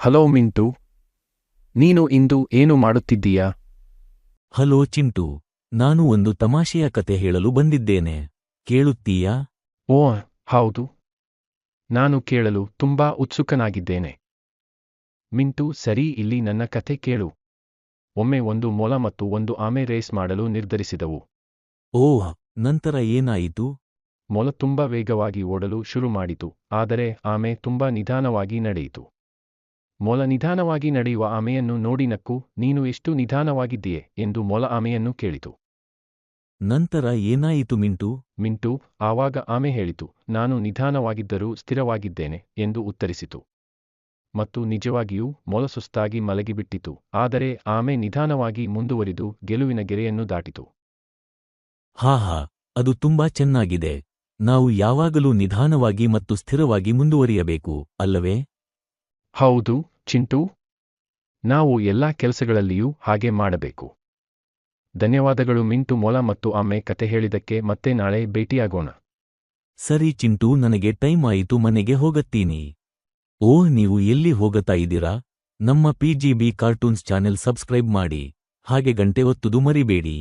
Hello mint, ನೀನು ಇಂದು ಏನು ಮಾಡುತ್ತಿದ್ದೀಯಾ? Hello Chintu, ನಾನು ಒಂದು ತಮಾಷೆಯ ಕತೆ ಹೇಳಲು ಬಂದಿದ್ದೇನೆ. ಕೇಳುತ್ತೀಯಾ? ಓ ಹೌದು, ನಾನು ಕೇಳಲು ತುಂಬಾ ಉತ್ಸುಕನಾಗಿದ್ದೇನೆ. ಮಿಂಟು, ಸರಿ, ಇಲ್ಲಿ ನನ್ನ ಕಥೆ ಕೇಳು. ಒಮ್ಮೆ ಒಂದು ಮೊಲ ಮತ್ತು ಒಂದು ಆಮೆ ರೇಸ್ ಮಾಡಲು ನಿರ್ಧರಿಸಿದವು. ಓಹ್, ನಂತರ ಏನಾಯಿತು? ಮೊಲ ತುಂಬಾ ವೇಗವಾಗಿ ಓಡಲು ಶುರು ಮಾಡಿತು, ಆದರೆ ಆಮೆ ತುಂಬಾ ನಿಧಾನವಾಗಿ ನಡೆಯಿತು. ಮೊಲ ನಿಧಾನವಾಗಿ ನಡೆಯುವ ಆಮೆಯನ್ನು ನೋಡಿ ನಕ್ಕು. ನೀನು ಎಷ್ಟು ನಿಧಾನವಾಗಿದ್ದೀಯೆ ಎಂದು ಮೊಲ ಆಮೆಯನ್ನು ಕೇಳಿತು. ನಂತರ ಏನಾಯಿತು ಮಿಂಟು? ಮಿಂಟು, ಆವಾಗ ಆಮೆ ಹೇಳಿತು, ನಾನು ನಿಧಾನವಾಗಿದ್ದರೂ ಸ್ಥಿರವಾಗಿದ್ದೇನೆ ಎಂದು ಉತ್ತರಿಸಿತು. ಮತ್ತು ನಿಜವಾಗಿಯೂ ಮೊಲ ಸುಸ್ತಾಗಿ ಮಲಗಿಬಿಟ್ಟಿತು, ಆದರೆ ಆಮೆ ನಿಧಾನವಾಗಿ ಮುಂದುವರಿದು ಗೆಲುವಿನ ಗೆರೆಯನ್ನು ದಾಟಿತು. ಹಾಹಾ, ಅದು ತುಂಬಾ ಚೆನ್ನಾಗಿದೆ. ನಾವು ಯಾವಾಗಲೂ ನಿಧಾನವಾಗಿ ಮತ್ತು ಸ್ಥಿರವಾಗಿ ಮುಂದುವರಿಯಬೇಕು, ಅಲ್ಲವೇ? ಹೌದು ಚಿಂಟು, ನಾವು ಎಲ್ಲಾ ಕೆಲಸಗಳಲ್ಲಿಯೂ ಹಾಗೆ ಮಾಡಬೇಕು. ಧನ್ಯವಾದಗಳು ಮಿಂಟು. ಮೊಲ ಮತ್ತು ಆಮೆ ಕತೆ ಹೇಳಿದ್ದಕ್ಕೆ ಮತ್ತೆ ನಾಳೆ ಭೇಟಿಯಾಗೋಣ. ಸರಿ ಚಿಂಟು, ನನಗೆ ಟೈಮ್ ಆಯಿತು, ಮನೆಗೆ ಹೋಗತ್ತೀನಿ. ಓಹ್, ನೀವು ಎಲ್ಲಿ ಹೋಗತಾ ಇದ್ದೀರಾ? ನಮ್ಮ PGB ಕಾರ್ಟೂನ್ಸ್ ಚಾನೆಲ್ ಸಬ್ಸ್ಕ್ರೈಬ್ ಮಾಡಿ, ಹಾಗೆ ಗಂಟೆ ಒತ್ತುದು ಮರಿಬೇಡಿ.